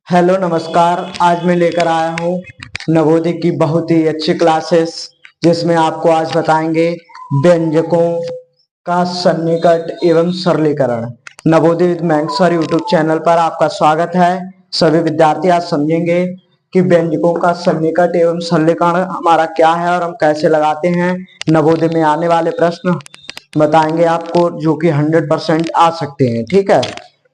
Hello नमस्कार। आज मैं लेकर आया हूँ नवोदय की बहुत ही अच्छी क्लासेस, जिसमें आपको आज बताएंगे व्यंजकों का सन्निकट एवं सरलीकरण। नवोदय विद मैंग सर यूट्यूब चैनल पर आपका स्वागत है। सभी विद्यार्थी आज समझेंगे कि व्यंजकों का सन्निकट एवं सरलीकरण हमारा क्या है और हम कैसे लगाते हैं। नवोदय में आने वाले प्रश्न बताएंगे आपको, जो कि 100% आ सकते हैं। ठीक है,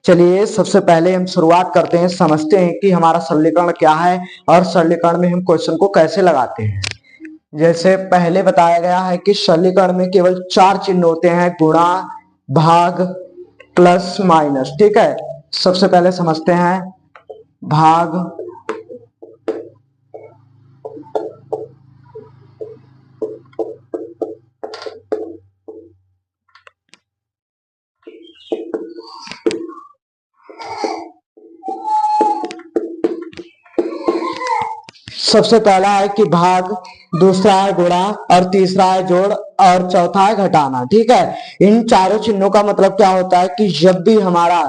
चलिए सबसे पहले हम शुरुआत करते हैं, समझते हैं कि हमारा सरलीकरण क्या है और सरलीकरण में हम क्वेश्चन को कैसे लगाते हैं। जैसे पहले बताया गया है कि सरलीकरण में केवल 4 चिन्ह होते हैं, गुणा, भाग, प्लस, माइनस। ठीक है, सबसे पहले समझते हैं भाग, सबसे पहला है कि भाग, दूसरा है गुणा और तीसरा है जोड़ और चौथा है घटाना। ठीक है, इन चारों चिन्हों का मतलब क्या होता है कि जब भी हमारा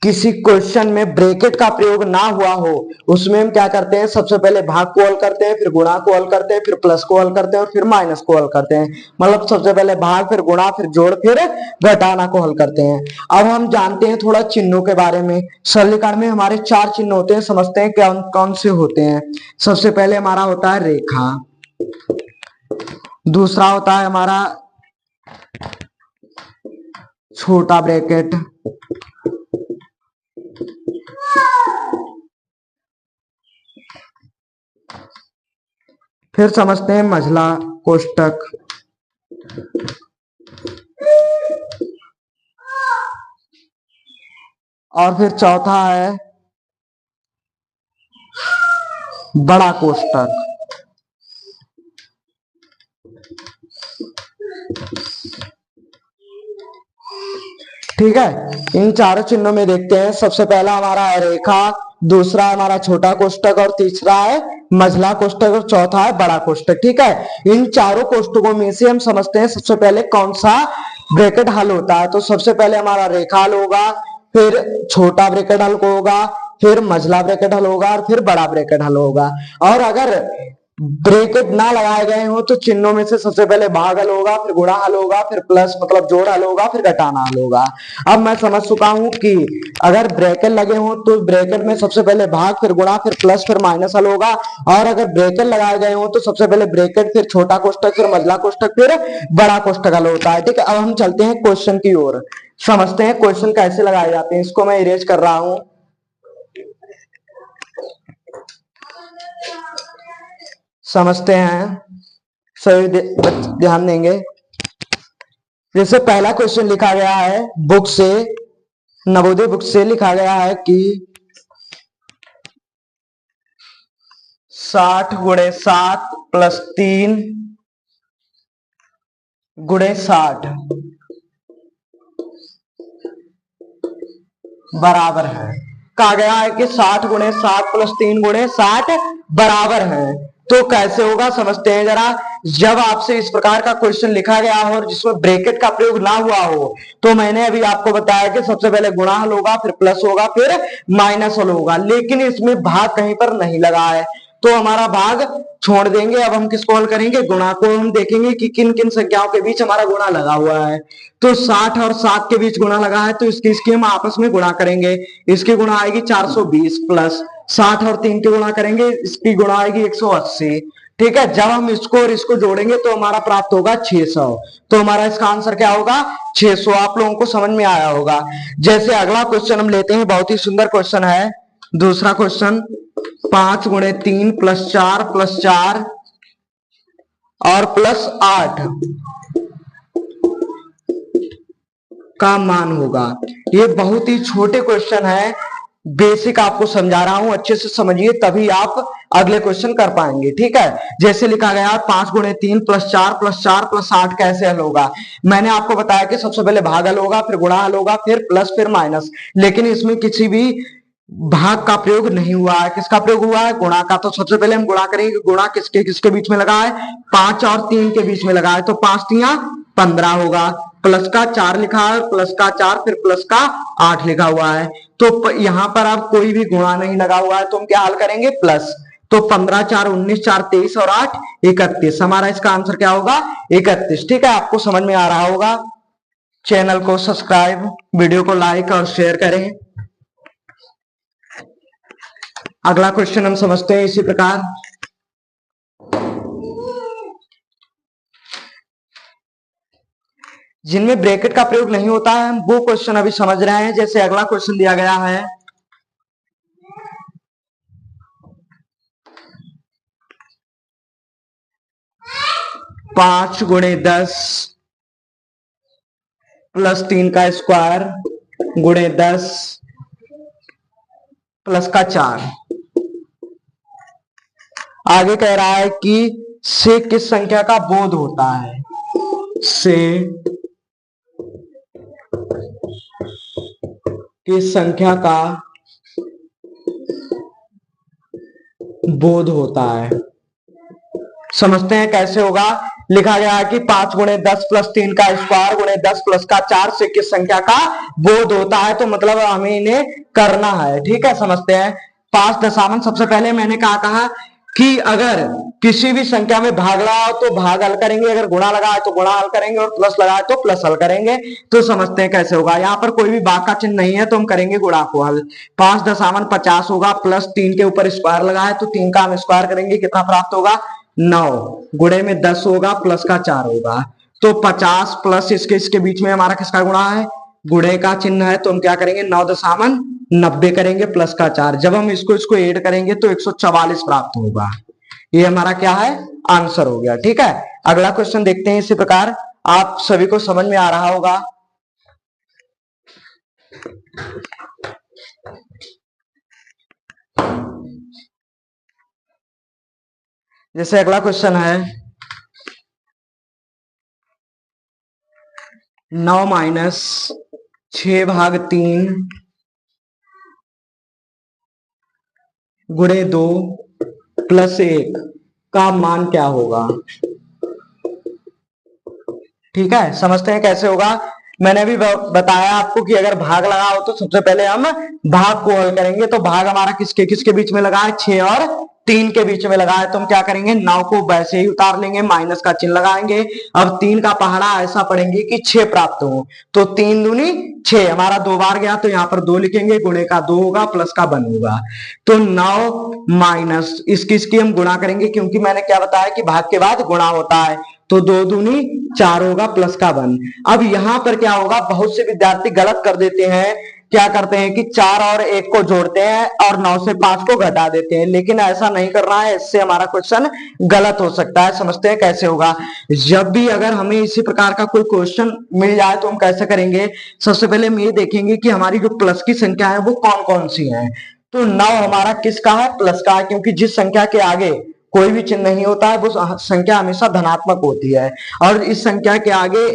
किसी क्वेश्चन में ब्रैकेट का प्रयोग ना हुआ हो, उसमें हम क्या करते हैं, सबसे पहले भाग को हल करते हैं, फिर गुणा को हल करते हैं, फिर प्लस को हल करते हैं और फिर माइनस को हल करते हैं। मतलब सबसे पहले भाग, फिर गुणा, फिर जोड़, फिर घटाना को हल करते हैं। अब हम जानते हैं थोड़ा चिन्हों के बारे में। सरलीकरण में हमारे 4 चिन्ह होते हैं, समझते हैं कौन कौन से होते हैं। सबसे पहले हमारा होता है रेखा, दूसरा होता है हमारा छोटा ब्रैकेट, फिर समझते हैं मझला कोष्टक, और फिर चौथा है बड़ा कोष्टक। ठीक है, इन चारों चिन्हों में देखते हैं। सबसे पहला हमारा है रेखा, दूसरा हमारा छोटा कोष्टक और तीसरा है मझला कोष्टक और चौथा है बड़ा कोष्टक। ठीक है, इन चारों कोष्टकों में से हम समझते हैं सबसे पहले कौन सा ब्रैकेट हल होता है। तो सबसे पहले हमारा रेखा हल होगा, फिर छोटा ब्रैकेट हल होगा, फिर मझला ब्रैकेट हल होगा और फिर बड़ा ब्रैकेट हल होगा। और अगर ब्रैकेट ना लगाए गए हो तो चिन्हों में से सबसे पहले भाग हल होगा, फिर गुणा हल होगा, फिर प्लस मतलब जोड़ हल होगा, फिर घटाना हल होगा। अब मैं समझ चुका हूं कि अगर ब्रैकेट लगे हो तो ब्रैकेट में सबसे पहले भाग, फिर गुणा, फिर प्लस, फिर माइनस हल होगा। और अगर ब्रैकेट लगाए गए हो तो सबसे पहले ब्रैकेट, फिर छोटा कोष्टक, फिर मझला कोष्टक, फिर बड़ा कोष्टक हल होता है। ठीक है, अब हम चलते हैं क्वेश्चन की ओर, समझते हैं क्वेश्चन कैसे लगाए जाते हैं। इसको मैं इरेज कर रहा हूं। समझते हैं, सही ध्यान देंगे। जैसे पहला क्वेश्चन लिखा गया है बुक से, नवोदय बुक से लिखा गया है कि 60 गुणे 7 प्लस 3 गुणे 60 बराबर है। कहा गया है कि 60 गुणे 7 प्लस 3 गुणे 60 बराबर है। तो कैसे होगा समझते हैं जरा। जब आपसे इस प्रकार का क्वेश्चन लिखा गया हो और जिसमें ब्रैकेट का प्रयोग ना हुआ हो, तो मैंने अभी आपको बताया कि सबसे पहले गुणा हल होगा, फिर प्लस होगा, फिर माइनस हल होगा। लेकिन इसमें भाग कहीं पर नहीं लगा है, तो हमारा भाग छोड़ देंगे। अब हम किसको हल करेंगे, गुणा को। हम देखेंगे कि किन किन संख्याओं के बीच हमारा गुणा लगा हुआ है। तो 60 और 7 के बीच गुणा लगा है, तो इसकी हम आपस में गुणा करेंगे। इसकी गुणा आएगी 420 प्लस 60 और 3 के गुणा करेंगे, इसकी गुणा आएगी 180। ठीक है, जब हम इसको और इसको जोड़ेंगे तो हमारा प्राप्त होगा 600। तो हमारा इसका आंसर क्या होगा, 600। आप लोगों को समझ में आया होगा। जैसे अगला क्वेश्चन हम लेते हैं, बहुत ही सुंदर क्वेश्चन है दूसरा क्वेश्चन। 5 गुणे 3 प्लस 4 प्लस 4 और प्लस 8 का मान होगा। ये बहुत ही छोटे क्वेश्चन है, बेसिक आपको समझा रहा हूं, अच्छे से समझिए तभी आप अगले क्वेश्चन कर पाएंगे। ठीक है, जैसे लिखा गया 5 गुणे 3 प्लस 4 प्लस 4 प्लस 8 कैसे हल होगा। मैंने आपको बताया कि सबसे पहले भाग हल होगा, फिर गुणा हल होगा, फिर प्लस, फिर माइनस। लेकिन इसमें किसी भी भाग का प्रयोग नहीं हुआ है। किसका प्रयोग हुआ है, गुणा का। तो सबसे पहले हम गुणा करेंगे। गुणा किसके किसके बीच में लगा है, 5 और 3 के बीच में लगा है। तो 5 3 15 होगा। प्लस का 4 लिखा है, प्लस का 4 फिर प्लस का 8 लिखा हुआ है। तो यहां पर अब कोई भी गुणा नहीं लगा हुआ है, तो हम क्या हल करेंगे प्लस। तो 15 4 19 4 23 और 8 31। हमारा इसका आंसर क्या होगा 31। ठीक है, आपको समझ में आ रहा होगा। चैनल को सब्सक्राइब, वीडियो को लाइक और शेयर करें। अगला क्वेश्चन हम समझते हैं इसी प्रकार। जिनमें ब्रैकेट का प्रयोग नहीं होता है हम वो क्वेश्चन अभी समझ रहे हैं। जैसे अगला क्वेश्चन दिया गया है 5 गुणे 10 प्लस 3 का स्क्वायर गुणे 10 प्लस का 4। आगे कह रहा है कि से किस संख्या का बोध होता है, से किस संख्या का बोध होता है। समझते हैं कैसे होगा। लिखा गया है कि 5 गुणे 10 प्लस 3 का स्क्वायर गुणे 10 प्लस का 4 से किस संख्या का बोध होता है। तो मतलब हमें इन्हें करना है। ठीक है, समझते हैं। 5 दशांश, सबसे पहले मैंने कहा कि अगर किसी भी संख्या में भाग लगाओ तो भाग हल करेंगे, अगर गुणा लगाए तो गुणा हल करेंगे और प्लस लगाए तो प्लस हल करेंगे। तो समझते हैं कैसे होगा। यहाँ पर कोई भी भाग का चिन्ह नहीं है तो हम करेंगे गुणा को हल। 5 दशांश 50 होगा, प्लस 3 के ऊपर स्क्वायर लगाए तो 3 का हम स्क्वायर करेंगे, कितना प्राप्त होगा 9। गुणे में 10 होगा, प्लस का 4 होगा। तो 50 प्लस इसके बीच में हमारा किसका गुणा है, गुणे का चिन्ह है। तो हम क्या करेंगे 9 दशांश 90 करेंगे प्लस का 4। जब हम इसको ऐड करेंगे तो 144 प्राप्त होगा। ये हमारा क्या है आंसर हो गया। ठीक है, अगला क्वेश्चन देखते हैं इसी प्रकार। आप सभी को समझ में आ रहा होगा। जैसे अगला क्वेश्चन है 9 माइनस 6 भाग 3 गुणे 2 प्लस 1 का मान क्या होगा। ठीक है, समझते हैं कैसे होगा। मैंने अभी बताया आपको कि अगर भाग लगाओ तो सबसे पहले हम भाग को हल करेंगे। तो भाग हमारा किसके बीच में लगा है, 6 और 3 के बीच में लगा है। तो हम क्या करेंगे 9 को वैसे ही उतार लेंगे, माइनस का चिन्ह लगाएंगे। अब 3 का पहाड़ा ऐसा पढ़ेंगे कि 6 प्राप्त हो। तो 3 दूनी 6, हमारा 2 बार गया तो यहाँ पर 2 लिखेंगे, गुणे का 2 होगा, प्लस का 1 होगा। तो 9 माइनस इसकी हम गुणा करेंगे, क्योंकि मैंने क्या बताया कि भाग के बाद गुणा होता है। तो 2 दूनी 4 होगा, प्लस का 1। अब यहां पर क्या होगा, बहुत से विद्यार्थी गलत कर देते हैं। क्या करते हैं कि 4 और 1 को जोड़ते हैं और 9 से 5 को घटा देते हैं, लेकिन ऐसा नहीं करना है, इससे हमारा क्वेश्चन गलत हो सकता है। समझते हैं कैसे होगा। जब भी अगर हमें इसी प्रकार का कोई क्वेश्चन मिल जाए तो हम कैसे करेंगे, सबसे पहले हम ये देखेंगे कि हमारी जो प्लस की संख्या है वो कौन कौन सी है। तो 9 हमारा किसका है, प्लस का है, क्योंकि जिस संख्या के आगे कोई भी चिन्ह नहीं होता है वो संख्या हमेशा धनात्मक होती है। और इस संख्या के आगे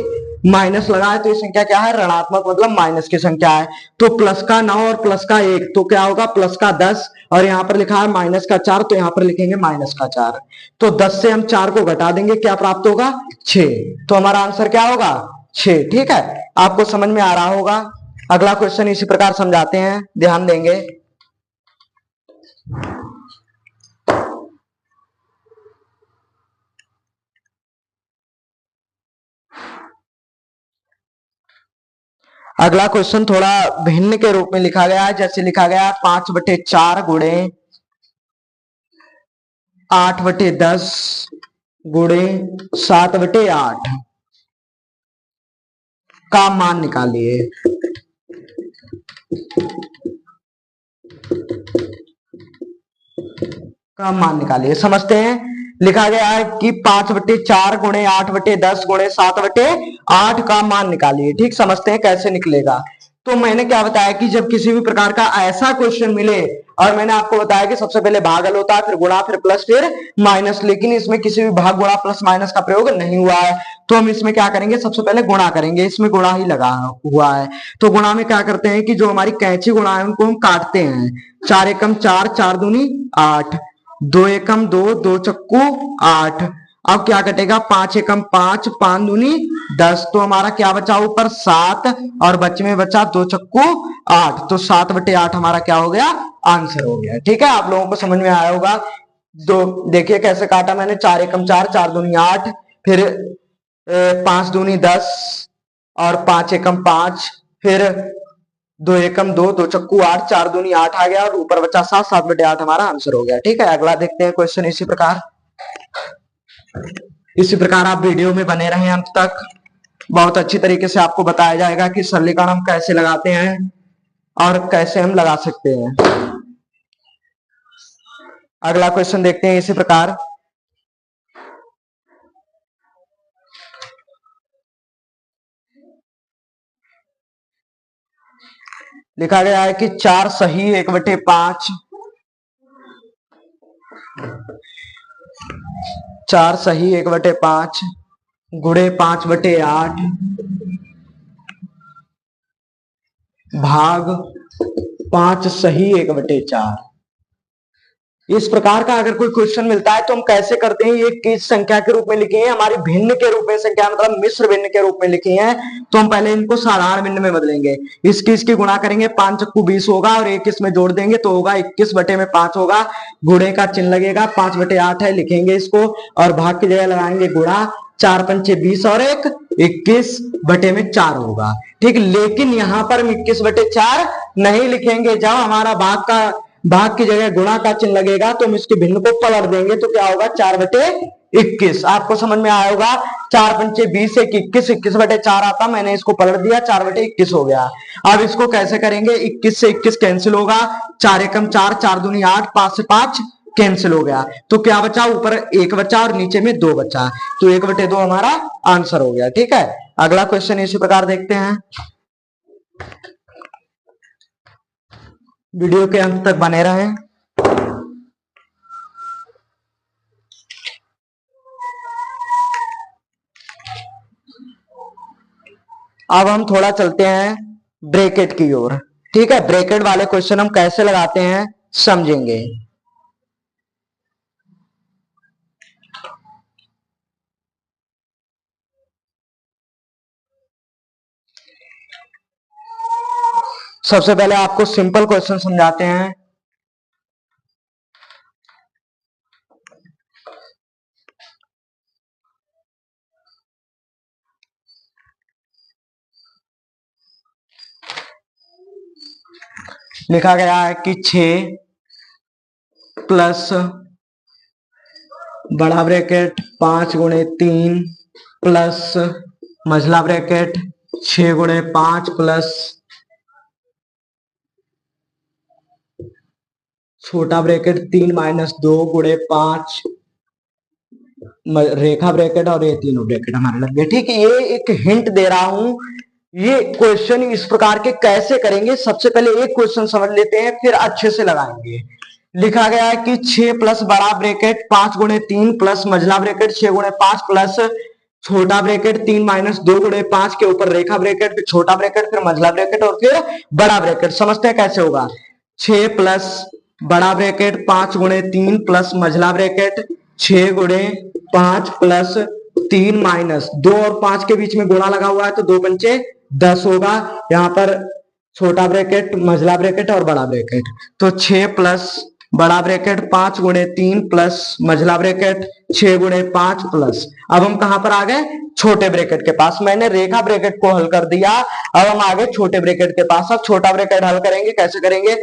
माइनस लगा है तो ये संख्या क्या है, ऋणात्मक, मतलब माइनस की संख्या है। तो प्लस का 9 और प्लस का 1 तो क्या होगा प्लस का 10, और यहाँ पर लिखा है माइनस का 4 तो यहाँ पर लिखेंगे माइनस का 4। तो 10 से हम 4 को घटा देंगे, क्या प्राप्त होगा 6। तो हमारा आंसर क्या होगा 6। ठीक है, आपको समझ में आ रहा होगा। अगला क्वेश्चन इसी प्रकार समझाते हैं, ध्यान देंगे। अगला क्वेश्चन थोड़ा भिन्न के रूप में लिखा गया है। जैसे लिखा गया 5/4 गुणे 8/10 गुणे 7/8 का मान निकालिए। का मान निकालिए। समझते हैं, लिखा गया है कि 5/4 गुणे 8/10 गुणे 7/8 का मान निकालिए। ठीक, समझते हैं कैसे निकलेगा। तो मैंने क्या बताया कि जब किसी भी प्रकार का ऐसा क्वेश्चन मिले, और मैंने आपको बताया कि सबसे पहले भाग हल होता है, फिर गुणा, फिर प्लस, फिर माइनस, लेकिन इसमें किसी भी भाग गुणा प्लस माइनस का प्रयोग नहीं हुआ है। तो हम इसमें क्या करेंगे, सबसे पहले गुणा करेंगे। इसमें गुणा ही लगा हुआ है। तो गुणा में क्या करते हैं कि जो हमारी कैंची गुणा है उनको हम काटते हैं। 4 एकम 4, 4 दूनी 8, 2 एकम 2, 2 चक्कू 8, अब क्या कटेगा, 5 एकम 5, 5 दूनी 10, तो हमारा क्या बचा ऊपर 7 और बच में बचा 2 चक्कू 8, तो 7/8 हमारा क्या हो गया, आंसर हो गया। ठीक है, आप लोगों को समझ में आया होगा। दो देखिए कैसे काटा मैंने, 4 एकम 4, 4 दूनी 8, फिर 5 दूनी 10 और 5 एकम 5, फिर 2 एकम 2, 2 चक्कू 8, 4 दूनी 8 आ गया और ऊपर बचा 7, 7/8 हमारा आंसर हो गया। ठीक है, अगला देखते हैं क्वेश्चन। इसी प्रकार आप वीडियो में बने रहें अंत तक। बहुत अच्छी तरीके से आपको बताया जाएगा कि सरलीकरण हम कैसे लगाते हैं और कैसे हम लगा सकते हैं। अगला क्वेश्चन देखते हैं इसी प्रकार। लिखा गया है कि 4 सही 1/5, 4 सही 1/5 गुणे 5/8 भाग 5 सही 1/4। इस प्रकार का अगर कोई क्वेश्चन मिलता है तो हम कैसे करते हैं, ये किस संख्या के रूप में लिखी है, हमारी भिन्न के रूप में संख्या मतलब मिश्र भिन्न के रूप में लिखी है, तो हम पहले इनको साधारण भिन्न में बदलेंगे। इसकी गुणा करेंगे, 5 चक्कू 20 होगा और 1 इसमें जोड़ देंगे तो होगा 21/5 होगा, गुणे का चिन्ह लगेगा, 5/8 है लिखेंगे इसको और भाग की जगह लगाएंगे गुणा, 4 पंचे 20 और 1 21/4 होगा। ठीक, लेकिन यहां पर हम 21/4 नहीं लिखेंगे। जब हमारा भाग की जगह गुणा का चिन्ह लगेगा तो हम इसके भिन्न को पलट देंगे तो क्या होगा, 4/21। आपको समझ में आया होगा, 4 पंचे 20, 21, 21/4 आता, मैंने इसको पलट दिया, 4/21 हो गया। अब इसको कैसे करेंगे, 21 से 21 कैंसिल होगा, 4 एकम 4, 4 दूनी 8, 5 से 5 कैंसिल हो गया, तो क्या बचा, ऊपर 1 बचा और नीचे में 2 बचा, तो 1/2 हमारा आंसर हो गया। ठीक है, अगला क्वेश्चन इसी प्रकार देखते हैं। वीडियो के अंत तक बने रहें। अब हम थोड़ा चलते हैं ब्रैकेट की ओर। ठीक है, ब्रैकेट वाले क्वेश्चन हम कैसे लगाते हैं समझेंगे। सबसे पहले आपको सिंपल क्वेश्चन समझाते हैं। लिखा गया है कि 6 प्लस बड़ा ब्रैकेट 5 गुणे 3 प्लस मझला ब्रैकेट 6 गुणे 5 प्लस छोटा ब्रैकेट 3 माइनस 2 गुणे 5 रेखा ब्रैकेट और ये तीनों ब्रैकेट हमारे लग गए। ठीक है, ये एक हिंट दे रहा हूं, ये क्वेश्चन इस प्रकार के कैसे करेंगे। सबसे पहले एक क्वेश्चन समझ लेते हैं फिर अच्छे से लगाएंगे। लिखा गया है कि 6 प्लस बड़ा ब्रैकेट 5 गुणे 3 प्लस मझला ब्रैकेट 6 गुणे 5 प्लस छोटा ब्रैकेट 3 माइनस 2 गुणे 5 के ऊपर रेखा ब्रैकेट, फिर छोटा ब्रैकेट, फिर मझला ब्रैकेट और फिर बड़ा ब्रैकेट। समझते हैं कैसे होगा। 6 प्लस बड़ा ब्रैकेट 5 गुणे 3 प्लस मझला ब्रैकेट 6 गुणे 5 प्लस 3 माइनस 2 और 5 के बीच में गुणा लगा हुआ है तो 2 पंचे 10 होगा। यहाँ पर छोटा ब्रैकेट, मझला ब्रैकेट और बड़ा ब्रैकेट, तो 6 प्लस बड़ा ब्रैकेट 5 गुणे 3 प्लस मझला ब्रैकेट 6 गुणे 5 प्लस, अब हम कहां पर आ गए, छोटे ब्रैकेट के पास। मैंने रेखा ब्रैकेट को हल कर दिया, अब हम आ गए छोटे ब्रैकेट के पास। अब छोटा ब्रैकेट हल करेंगे, कैसे करेंगे,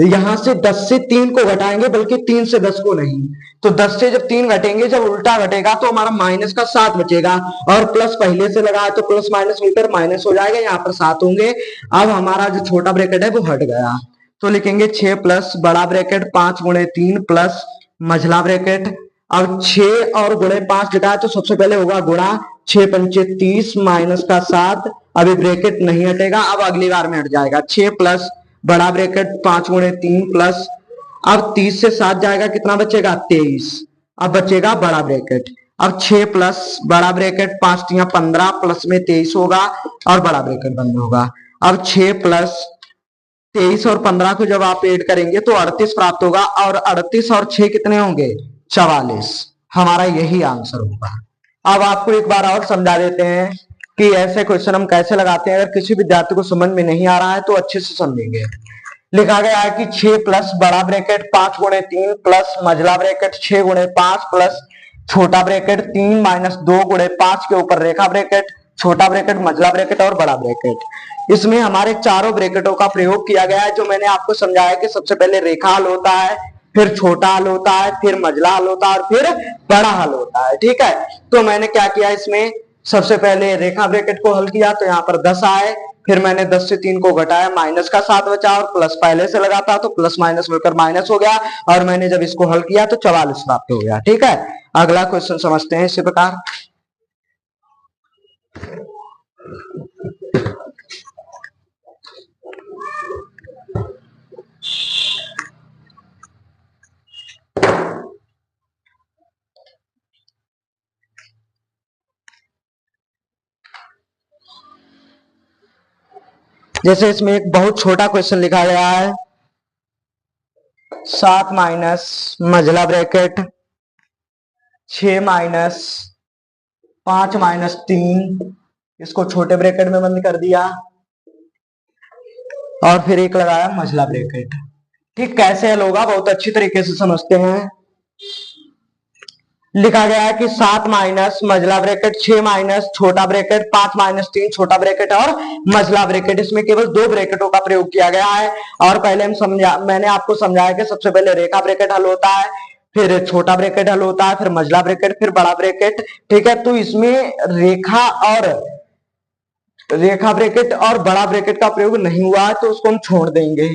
यहां से 10 से 3 को घटाएंगे, बल्कि 3 से 10 को नहीं। तो 10 से जब 3 घटेंगे, जब उल्टा घटेगा तो हमारा माइनस का 7 बचेगा और प्लस पहले से लगा है तो प्लस माइनस मिलकर माइनस हो जाएगा, यहाँ पर 7 होंगे। अब हमारा जो छोटा ब्रैकेट है वो हट गया, तो लिखेंगे 6 प्लस बड़ा ब्रैकेट 5 गुणे 3 प्लस मझला ब्रैकेट। अब 6 और गुणे 5 घटाए तो सबसे पहले होगा गुणा, 6 पंचे 30 माइनस का 7, अभी ब्रैकेट नहीं हटेगा, अब अगली बार में हट जाएगा। 6 प्लस बड़ा ब्रैकेट 5 गुणे 3 प्लस, अब 30 से 7 जाएगा, कितना बचेगा 23, अब बचेगा बड़ा ब्रैकेट। अब 6 प्लस बड़ा ब्रैकेट 5 तिया 15 प्लस में 23 होगा और बड़ा ब्रैकेट बंद होगा। अब 6 प्लस 23 और 15 को जब आप ऐड करेंगे तो 38 प्राप्त होगा और 38 और 6 कितने होंगे, 44। हमारा यही आंसर होगा। अब आपको एक बार और समझा देते हैं कि ऐसे क्वेश्चन हम कैसे लगाते हैं। अगर किसी विद्यार्थी को समझ में नहीं आ रहा है तो अच्छे से समझेंगे। लिखा गया है कि 6 प्लस बड़ा ब्रैकेट 5 गुणे 3 प्लस मझला ब्रैकेट 6 गुणे 5 प्लस छोटा ब्रैकेट 3 माइनस 2 गुणे 5 के ऊपर रेखा ब्रैकेट, छोटा ब्रैकेट, मझला ब्रैकेट और बड़ा ब्रैकेट। इसमें हमारे चारों ब्रैकेटों का प्रयोग किया गया है। जो मैंने आपको समझाया कि सबसे पहले रेखा हल होता है, फिर छोटा हल होता है, फिर मझला हल होता है और फिर बड़ा हल होता है। ठीक है, तो मैंने क्या किया, इसमें सबसे पहले रेखा ब्रैकेट को हल किया तो यहाँ पर 10 आए, फिर मैंने 10 से 3 को घटाया, माइनस का 7 बचा और प्लस पहले से लगा था तो प्लस माइनस मिलकर माइनस हो गया और मैंने जब इसको हल किया तो 44 प्राप्त हो गया। ठीक है, अगला क्वेश्चन समझते हैं इसी प्रकार। जैसे इसमें एक बहुत छोटा क्वेश्चन लिखा गया है, 7 माइनस मझला ब्रैकेट 6 माइनस 5 माइनस 3, इसको छोटे ब्रैकेट में बंद कर दिया और फिर एक लगाया मझला ब्रैकेट। ठीक, कैसे हल होगा बहुत अच्छी तरीके से समझते हैं। लिखा गया है कि 7 माइनस मझला ब्रैकेट 6 माइनस छोटा ब्रैकेट 5 माइनस 3 छोटा ब्रैकेट और मझला ब्रैकेट। इसमें केवल 2 ब्रैकेटों का प्रयोग किया गया है और पहले मैंने आपको समझाया कि सबसे पहले रेखा ब्रैकेट हल होता है, फिर छोटा ब्रैकेट हल होता है, फिर मझला ब्रैकेट, फिर बड़ा ब्रैकेट। ठीक है, तो इसमें रेखा ब्रैकेट और बड़ा ब्रैकेट का प्रयोग नहीं हुआ है तो उसको हम छोड़ देंगे।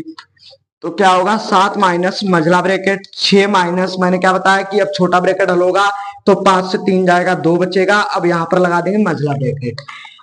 तो क्या होगा, 7 माइनस मझला ब्रैकेट 6 माइनस, मैंने क्या बताया कि अब छोटा ब्रैकेट हल होगा तो 5 से 3 जाएगा 2 बचेगा। अब यहां पर लगा देंगे मझला ब्रैकेट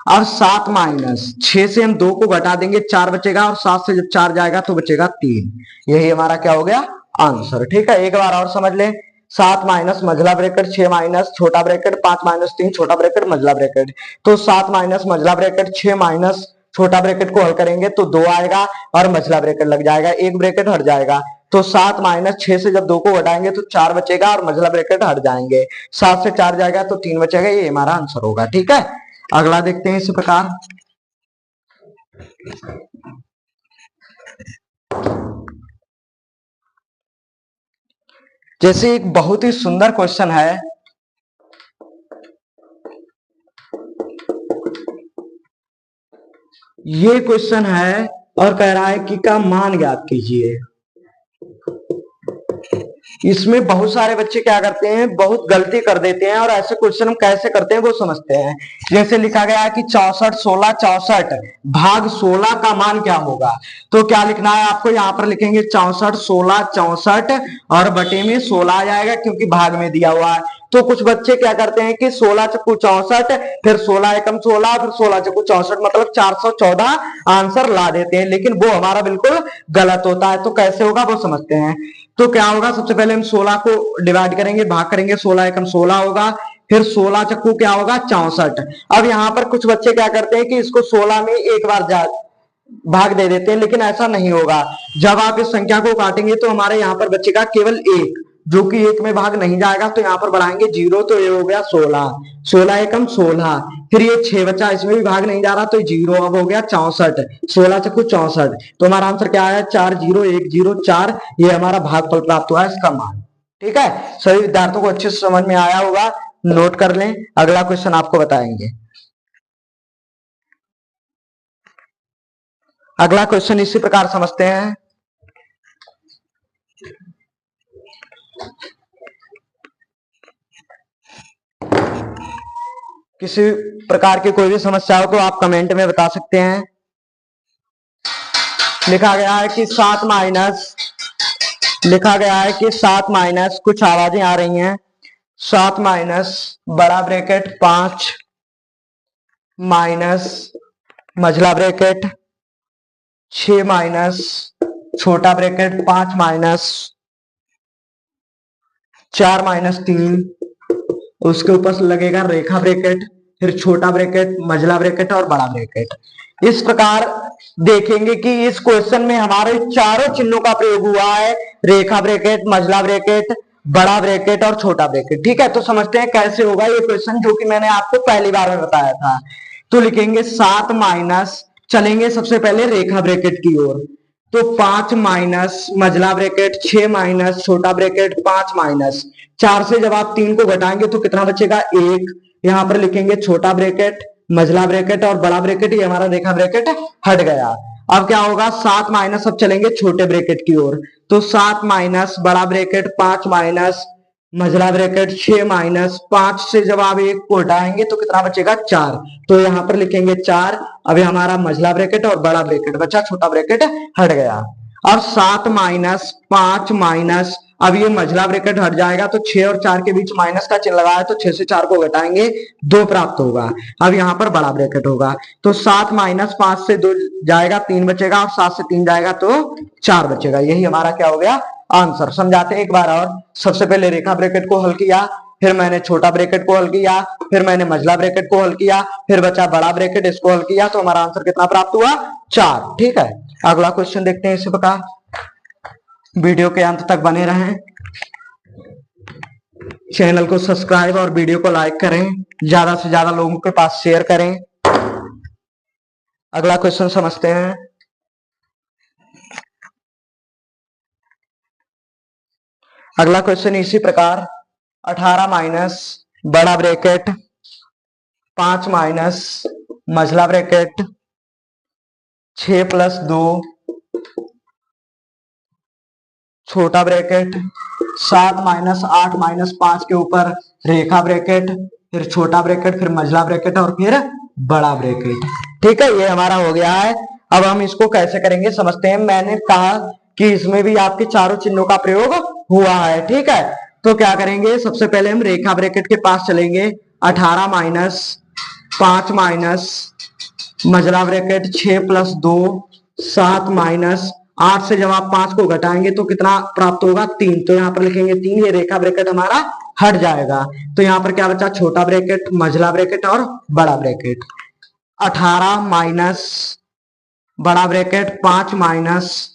और 7 माइनस 6 से हम 2 को घटा देंगे 4 बचेगा और 7 से जब 4 जाएगा तो बचेगा 3। यही हमारा क्या हो गया, आंसर। ठीक है, एक बार और समझ ले। 7 माइनस मझला ब्रैकेट 6 माइनस छोटा ब्रैकेट 5 माइनस 3 छोटा ब्रैकेट मझला ब्रैकेट। तो 7 माइनस मझला ब्रैकेट 6 माइनस छोटा ब्रैकेट को हल करेंगे तो 2 आएगा और मझला ब्रैकेट लग जाएगा, एक ब्रैकेट हट जाएगा। तो 7 माइनस 6 से जब 2 को घटाएंगे तो 4 बचेगा और मझला ब्रैकेट हट जाएंगे, 7 से 4 जाएगा तो 3 बचेगा। ये हमारा आंसर होगा। ठीक है, अगला देखते हैं इसी प्रकार। जैसे एक बहुत ही सुंदर क्वेश्चन है, ये क्वेश्चन है और कह रहा है कि का मान ज्ञात कीजिए। इसमें बहुत सारे बच्चे क्या करते हैं, बहुत गलती कर देते हैं और ऐसे क्वेश्चन हम कैसे करते हैं वो समझते हैं। जैसे लिखा गया है कि 64 16 64 भाग 16 का मान क्या होगा। तो क्या लिखना है आपको, यहाँ पर लिखेंगे 64 16 64 और बटे में 16 आ जाएगा क्योंकि भाग में दिया हुआ है। तो कुछ बच्चे क्या करते हैं कि 16 चक्कू 64 फिर 16 एकम 16 फिर 16 चक्कू 64 मतलब 414 आंसर ला देते हैं, लेकिन वो हमारा बिल्कुल गलत होता है। तो कैसे होगा वो समझते हैं। तो क्या होगा, सबसे पहले हम 16 को डिवाइड करेंगे, भाग करेंगे, 16 एकम 16 होगा, फिर 16 चक्कू क्या होगा 64। अब यहाँ पर कुछ बच्चे क्या करते हैं कि इसको 16 में एक बार भाग दे देते हैं, लेकिन ऐसा नहीं होगा। जब आप इस संख्या को काटेंगे तो हमारे यहाँ पर बचेगा केवल 1, जो कि 1 में भाग नहीं जाएगा। तो यहाँ पर बढ़ाएंगे 0 तो ये हो गया 16, 16 एकम 16, फिर ये 6 बचा, इसमें भी भाग नहीं जा रहा तो 0, अब हो गया 64, 16 चक्कू 64। तो हमारा आंसर क्या आया, 40104। ये हमारा भागफल प्राप्त हुआ है, इसका मान। ठीक है, सभी विद्यार्थियों को अच्छे से समझ में आया होगा, नोट कर लें। अगला क्वेश्चन आपको बताएंगे। अगला क्वेश्चन इसी प्रकार समझते हैं। किसी प्रकार की कोई भी समस्या हो तो आप कमेंट में बता सकते हैं। लिखा गया है कि 7 माइनस कुछ आवाजें आ रही हैं, 7 माइनस बड़ा ब्रैकेट 5 माइनस मझला ब्रैकेट 6 माइनस छोटा ब्रैकेट 5 माइनस 4 माइनस 3, उसके ऊपर लगेगा रेखा ब्रैकेट, फिर छोटा ब्रैकेट, मझला ब्रैकेट और बड़ा ब्रैकेट। इस प्रकार देखेंगे कि इस क्वेश्चन में हमारे चारों चिन्हों का प्रयोग हुआ है, रेखा ब्रैकेट, मझला ब्रैकेट बड़ा ब्रैकेट और छोटा ब्रैकेट। ठीक है, तो समझते हैं कैसे होगा ये क्वेश्चन, जो कि मैंने आपको पहली बार में बताया था। तो लिखेंगे 7 माइनस, चलेंगे सबसे पहले रेखा ब्रैकेट की ओर। तो 5 माइनस मझला ब्रैकेट, 6 माइनस छोटा ब्रैकेट, 5 माइनस 4 से जब आप 3 को घटाएंगे तो कितना बचेगा 1। यहां पर लिखेंगे छोटा ब्रैकेट, मझला ब्रैकेट और बड़ा ब्रैकेट, ये हमारा रेखा ब्रैकेट हट गया। अब क्या होगा 7 माइनस, अब चलेंगे छोटे ब्रैकेट की ओर। तो 7 माइनस बड़ा ब्रैकेट, 5 माइनस मझला ब्रैकेट, 6 माइनस 5 से जब आप 1 को हटाएंगे तो कितना बचेगा 4। तो यहां पर लिखेंगे 4। अभी हमारा मझला ब्रैकेट और बड़ा ब्रैकेट बचा, छोटा ब्रैकेट हट गया। अब 7 माइनस 5 माइनस, अब ये मझला ब्रैकेट हट जाएगा तो 6 और 4 के बीच माइनस का चिन्ह लगा है, तो 6 से 4 को घटाएंगे 2 प्राप्त होगा। अब यहाँ पर बड़ा ब्रैकेट होगा, तो 7 माइनस 5 से 2 जाएगा 3 बचेगा, और 7 से 3 जाएगा तो 4 बचेगा। यही हमारा क्या हो गया आंसर। समझाते हैं एक बार और। सबसे पहले रेखा ब्रैकेट को हल किया, फिर मैंने छोटा ब्रैकेट को हल किया, फिर मैंने मझला ब्रैकेट को हल किया, फिर बचा बड़ा ब्रैकेट, इसको हल किया, तो हमारा आंसर कितना प्राप्त हुआ 4। ठीक है, अगला क्वेश्चन देखते हैं इसी प्रकार। वीडियो के अंत तक बने रहें, चैनल को सब्सक्राइब और वीडियो को लाइक करें, ज्यादा से ज्यादा लोगों के पास शेयर करें। अगला क्वेश्चन समझते हैं। अगला क्वेश्चन इसी प्रकार 18 माइनस बड़ा ब्रैकेट, 5 माइनस मझला ब्रैकेट, 6 प्लस 2 छोटा ब्रैकेट, 7 माइनस 8 माइनस 5 के ऊपर रेखा ब्रैकेट, फिर छोटा ब्रैकेट, फिर मझला ब्रैकेट और फिर बड़ा ब्रैकेट। ठीक है, ये हमारा हो गया है। अब हम इसको कैसे करेंगे समझते हैं। मैंने कहा कि इसमें भी आपके चारों चिन्हों का प्रयोग हुआ है। ठीक है, तो क्या करेंगे, सबसे पहले हम रेखा ब्रैकेट के पास चलेंगे। 18 माइनस 5 माइनस मझला ब्रैकेट, 6 प्लस 2 7 माइनस 8 से जब आप 5 को घटाएंगे तो कितना प्राप्त होगा 3। तो यहाँ पर लिखेंगे 3, ये रेखा ब्रैकेट हमारा हट जाएगा। तो यहाँ पर क्या बचा छोटा ब्रैकेट, मझला ब्रैकेट और बड़ा ब्रैकेट। 18 माइनस बड़ा ब्रैकेट, 5 माइनस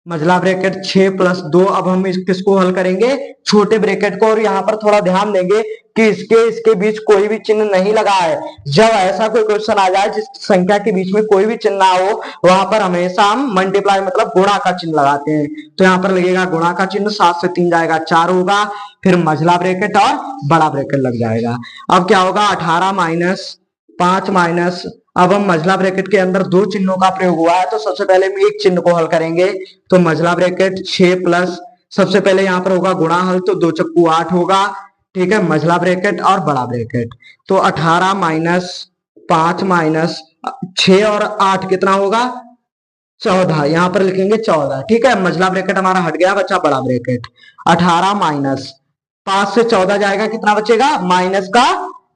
मझला ब्रैकेट, 6 प्लस 2। अब हम किसको हल करेंगे छोटे ब्रैकेट को। और यहाँ पर थोड़ा ध्यान देंगे कि इसके बीच कोई भी चिन्ह नहीं लगा है। जब ऐसा कोई क्वेश्चन आ जाए जिस संख्या के बीच में कोई भी चिन्ह ना हो, वहां पर हमेशा हम मल्टीप्लाई मतलब गुणा का चिन्ह लगाते हैं। तो यहाँ पर लगेगा गुणा का चिन्ह, 7 से 3 जाएगा 4 होगा, फिर मझला ब्रैकेट और बड़ा ब्रैकेट लग जाएगा। अब क्या होगा 18 माइनस 5 माइनस, अब हम मझला ब्रैकेट के अंदर 2 चिन्हों का प्रयोग हुआ है, तो सबसे पहले हम एक चिन्ह को हल करेंगे। तो मझला ब्रैकेट 6 प्लस, सबसे पहले यहां पर होगा गुणा हल, तो 2 चक्कू 8 होगा। ठीक है, मझला ब्रैकेट और बड़ा ब्रैकेट। तो 18 माइनस 5 माइनस 6 और 8 कितना होगा 14। यहां पर लिखेंगे 14। ठीक है, मझला ब्रैकेट हमारा हट गया, बचा बड़ा ब्रैकेट। 18 माइनस 5 से 14 जाएगा, कितना बचेगा माइनस का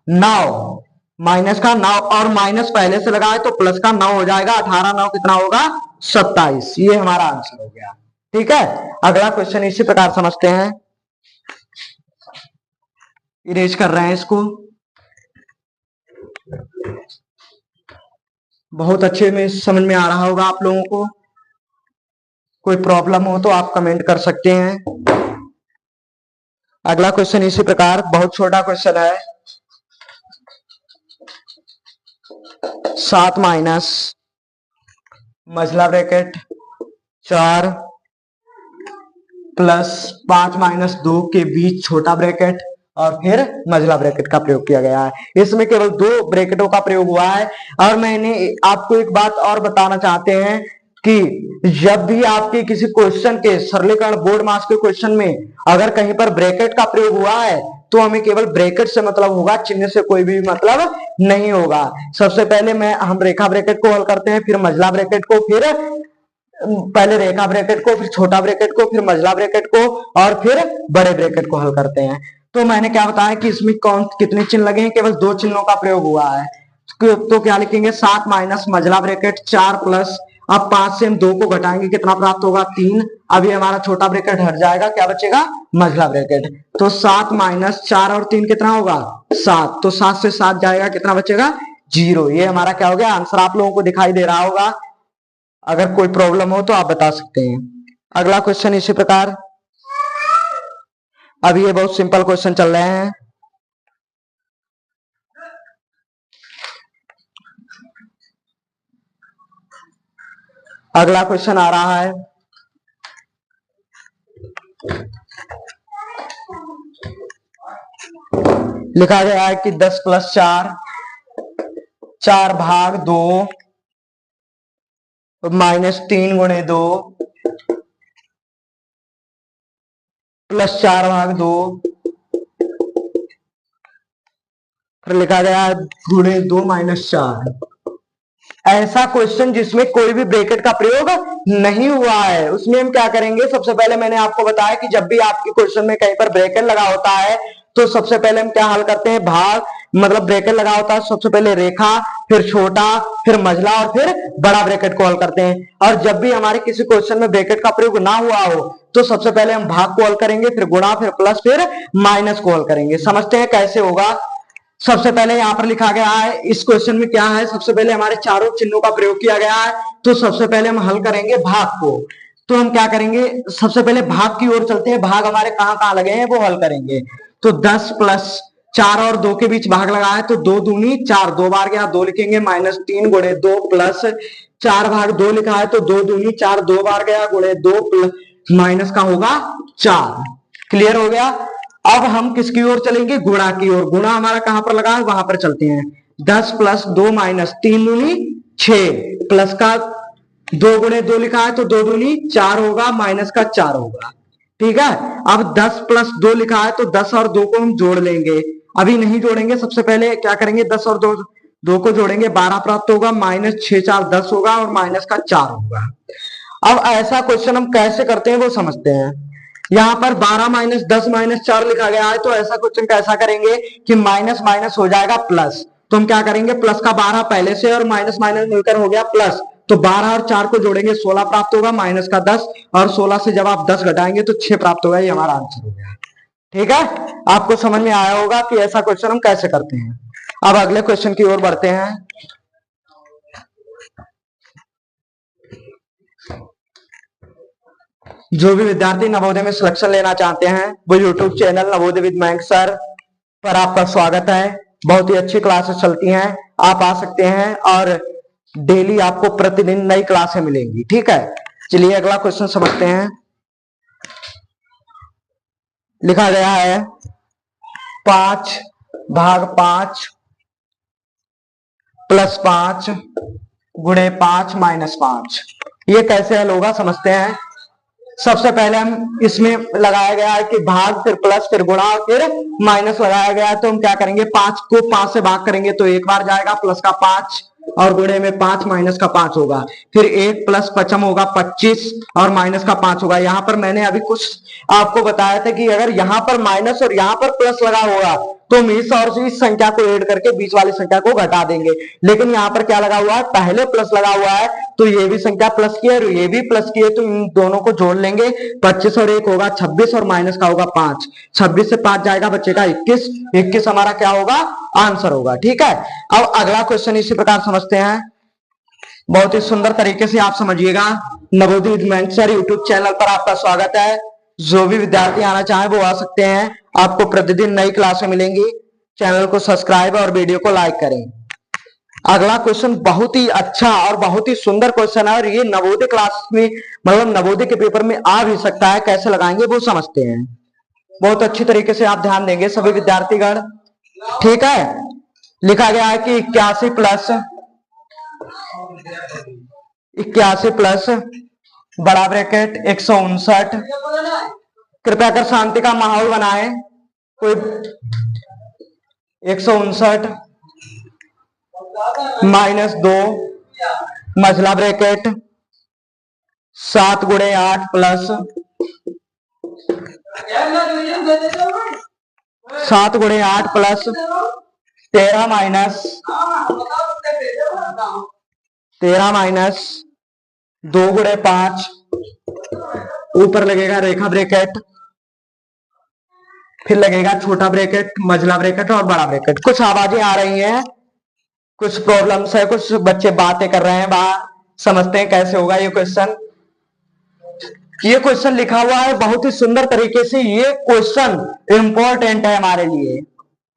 9, माइनस का 9, और माइनस पहले से लगा है तो प्लस का 9 हो जाएगा। 18 9 कितना होगा 27। ये हमारा आंसर हो गया। ठीक है, अगला क्वेश्चन इसी प्रकार समझते हैं। इरेज कर रहे हैं इसको। बहुत अच्छे में समझ में आ रहा होगा आप लोगों को। कोई प्रॉब्लम हो तो आप कमेंट कर सकते हैं। अगला क्वेश्चन इसी प्रकार, बहुत छोटा क्वेश्चन है। 7 माइनस मझला ब्रैकेट 4 प्लस 5 माइनस 2 के बीच छोटा ब्रैकेट और फिर मझला ब्रैकेट का प्रयोग किया गया है। इसमें केवल 2 ब्रैकेटों का प्रयोग हुआ है। और मैंने आपको एक बात और बताना चाहते हैं कि जब भी आपके किसी क्वेश्चन के सरलीकरण बोर्ड मार्क्स के क्वेश्चन में अगर कहीं पर ब्रैकेट का प्रयोग हुआ है तो हमें केवल ब्रैकेट से मतलब होगा, चिन्ह से कोई भी मतलब नहीं होगा। सबसे पहले हम रेखा ब्रैकेट को हल करते हैं, फिर मझला ब्रैकेट को, फिर पहले रेखा ब्रैकेट को, फिर छोटा ब्रैकेट को, फिर मझला ब्रैकेट को और फिर बड़े ब्रैकेट को हल करते हैं। तो मैंने क्या बताया कि इसमें कितने चिन्ह लगे हैं, केवल 2 चिन्हों का प्रयोग हुआ है। तो क्या लिखेंगे 7 माइनस मझला ब्रैकेट 4 प्लस, अब 5 से हम 2 को घटाएंगे कितना प्राप्त होगा 3। अभी हमारा छोटा ब्रैकेट हट जाएगा, क्या बचेगा मझला ब्रैकेट। तो 7 माइनस 4 और 3 कितना होगा 7। तो 7 से 7 जाएगा, कितना बचेगा 0। ये हमारा क्या हो गया आंसर। आप लोगों को दिखाई दे रहा होगा। अगर कोई प्रॉब्लम हो तो आप बता सकते हैं। अगला क्वेश्चन इसी प्रकार, अब ये बहुत सिंपल क्वेश्चन चल रहे हैं। अगला क्वेश्चन आ रहा है, लिखा गया है कि 10 + 4, 4 भाग 2 -3 × 2 + 4 भाग 2, फिर लिखा गया है गुणे 2 - 4। ऐसा क्वेश्चन जिसमें कोई भी ब्रैकेट का प्रयोग नहीं हुआ है, उसमें हम क्या करेंगे, सबसे पहले मैंने आपको बताया कि जब भी आपके क्वेश्चन में कहीं पर ब्रैकेट लगा होता है तो सबसे पहले हम क्या हल करते हैं, भाग, मतलब ब्रैकेट लगा होता है सबसे पहले रेखा, फिर छोटा, फिर मंझला और फिर बड़ा ब्रैकेट को हल करते हैं। और जब भी हमारे किसी क्वेश्चन में ब्रैकेट का प्रयोग ना हुआ हो तो सबसे पहले हम भाग को हल करेंगे, फिर गुणा, फिर प्लस, फिर माइनस को हल करेंगे। समझते हैं कैसे होगा। सबसे पहले यहां पर लिखा गया है, इस क्वेश्चन में क्या है, सबसे पहले हमारे चारों चिन्हों का प्रयोग किया गया है, तो सबसे पहले हम हल करेंगे भाग को। तो हम क्या करेंगे, सबसे पहले भाग की ओर चलते हैं, भाग हमारे कहां कहां लगे हैं वो हल करेंगे। तो 10 + 4 और 2 के बीच भाग लगा है, तो 2 दूनी 4, 2 बार गया 2 लिखेंगे, -3 × 2 प्लस 4 भाग 2 लिखा है, तो 2 दूनी 4, 2 बार गया गुणे 2 माइनस का होगा 4। क्लियर हो गया। अब हम किसकी ओर चलेंगे, गुणा की ओर। गुणा हमारा कहां पर लगा है, वहां पर चलते हैं। 10 + 2 -3 दूनी 6, प्लस का 2 × 2 लिखा है, तो 2 दूनी 4 होगा, माइनस का 4 होगा। ठीक है। अब 10 + 2 लिखा है, तो 10 और 2 को हम जोड़ लेंगे। अभी नहीं जोड़ेंगे, सबसे पहले क्या करेंगे, 10 और 2 को जोड़ेंगे, 12 प्राप्त होगा, -6 × 4 10 होगा और माइनस का 4 होगा। अब ऐसा क्वेश्चन हम कैसे करते हैं वो समझते हैं। यहां पर 12 - 10 - 4 लिखा गया है, तो ऐसा क्वेश्चन कैसा करेंगे कि माइनस माइनस हो जाएगा प्लस। तो हम क्या करेंगे, प्लस का 12 पहले से और माइनस माइनस मिलकर हो गया प्लस, तो 12 और 4 को जोड़ेंगे 16 प्राप्त होगा, माइनस का 10, और 16 से जब आप 10 घटाएंगे तो 6 प्राप्त होगा। ये हमारा आंसर हो गया। ठीक है, आपको समझ में आया होगा कि ऐसा क्वेश्चन हम कैसे करते हैं। अब अगले क्वेश्चन की ओर बढ़ते हैं। जो भी विद्यार्थी नवोदय में सिलेक्शन लेना चाहते हैं वो YouTube channel Navodaya with Mayank sir पर आपका स्वागत है। बहुत ही अच्छी क्लासेस चलती हैं, आप आ सकते हैं और डेली आपको प्रतिदिन नई क्लासें मिलेंगी। ठीक है, चलिए अगला क्वेश्चन समझते हैं। लिखा गया है 5 भाग 5 + 5 × 5 - 5। ये कैसे हल होगा समझते हैं। सबसे पहले हम इसमें लगाया गया है कि भाग, फिर प्लस, फिर गुणा, फिर माइनस लगाया गया है, तो हम क्या करेंगे, 5 को 5 से भाग करेंगे तो एक बार जाएगा, प्लस का 5 और गुणे में 5 माइनस का 5 होगा, फिर 1 + 5 होगा 25 और माइनस का 5 होगा। यहां पर मैंने अभी कुछ आपको बताया था कि अगर यहां पर माइनस और यहां पर प्लस लगा होगा तो हम इस और इस संख्या को ऐड करके बीच वाली संख्या को घटा देंगे। लेकिन यहाँ पर क्या लगा हुआ है, पहले प्लस लगा हुआ है, तो ये भी संख्या प्लस की है और ये भी प्लस की है, तो इन दोनों को जोड़ लेंगे। 25 और 1 होगा 26 और माइनस का होगा 5। 26 से 5 जाएगा, बचेगा 21। 21 हमारा क्या होगा, आंसर होगा। ठीक है, अब अगला क्वेश्चन इसी प्रकार समझते हैं। बहुत ही सुंदर तरीके से आप समझिएगा। Navodaya with Mayank sir YouTube channel पर आपका स्वागत है। जो भी विद्यार्थी आना चाहे वो आ सकते हैं, आपको प्रतिदिन नई क्लासें मिलेंगी। चैनल को सब्सक्राइब और वीडियो को लाइक करें। अगला क्वेश्चन बहुत ही अच्छा और बहुत ही सुंदर क्वेश्चन है और ये नवोदय क्लास में, मतलब नवोदय के पेपर में आ भी सकता है। कैसे लगाएंगे वो समझते हैं। बहुत अच्छी तरीके से आप ध्यान देंगे सभी विद्यार्थीगण। ठीक है, लिखा गया है कि 81 प्लस बड़ा ब्रैकेट 159। कृपया कर शांति का माहौल बनाएं। कोई 159 -2 मझला ब्रैकेट 7 × 8 प्लस 7 × 8 प्लस 13 माइनस 2 × 5। ऊपर लगेगा रेखा ब्रैकेट, फिर लगेगा छोटा ब्रैकेट, मझला ब्रैकेट और बड़ा ब्रैकेट। कुछ आवाजें आ रही हैं, कुछ प्रॉब्लम्स है, कुछ बच्चे बातें कर रहे हैं बाहर। समझते हैं कैसे होगा ये क्वेश्चन। ये क्वेश्चन लिखा हुआ है बहुत ही सुंदर तरीके से। ये क्वेश्चन इंपॉर्टेंट है हमारे लिए।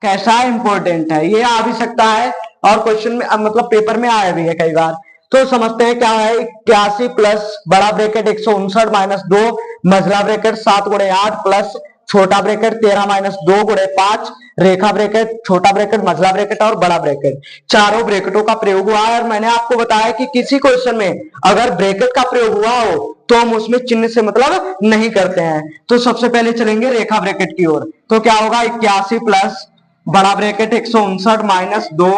कैसा इंपॉर्टेंट है, ये आ भी सकता है और क्वेश्चन में मतलब पेपर में आया भी है कई बार। तो समझते हैं क्या है। 81 प्लस बड़ा ब्रैकेट 159 माइनस 2 मझला ब्रैकेट 7 गुणे 8 प्लस छोटा ब्रैकेट 13 माइनस 2 गुणे 5 रेखा ब्रैकेट छोटा ब्रैकेट मझला ब्रैकेट और बड़ा ब्रैकेट, चारों ब्रैकेटों का प्रयोग हुआ है। और मैंने आपको बताया कि किसी क्वेश्चन में अगर ब्रैकेट का प्रयोग हुआ हो तो हम उसमें चिन्ह से मतलब नहीं करते हैं। तो सबसे पहले चलेंगे रेखा ब्रैकेट की ओर। तो क्या होगा 81 प्लस बड़ा ब्रैकेट 159 माइनस 2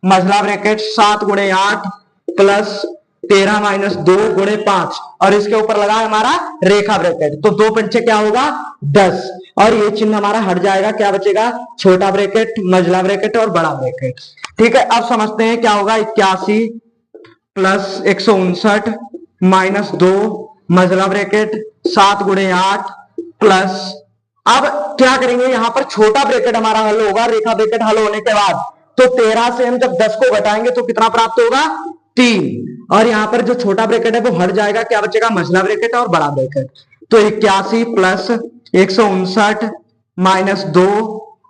मझला ब्रैकेट 7 गुणे 8 प्लस 13 माइनस 2 गुणे 5 और इसके ऊपर लगा हमारा रेखा ब्रैकेट। तो दो पंचे क्या होगा 10 और ये चिन्ह हमारा हट जाएगा। क्या बचेगा छोटा ब्रैकेट मझला ब्रैकेट और बड़ा ब्रैकेट। ठीक है, अब समझते हैं क्या होगा 81 प्लस 159 माइनस 2 मझला ब्रैकेट 7 गुणे 8 प्लस, अब क्या करेंगे यहां पर छोटा ब्रैकेट हमारा हल होगा। रेखा ब्रैकेट हल होने के बाद तो 13 से हम जब 10 को घटाएंगे तो कितना प्राप्त होगा 3 और यहां पर जो छोटा ब्रैकेट है वो हट जाएगा। क्या बचेगा मझला ब्रैकेट और बड़ा ब्रैकेट। तो 81 प्लस 159 माइनस 2,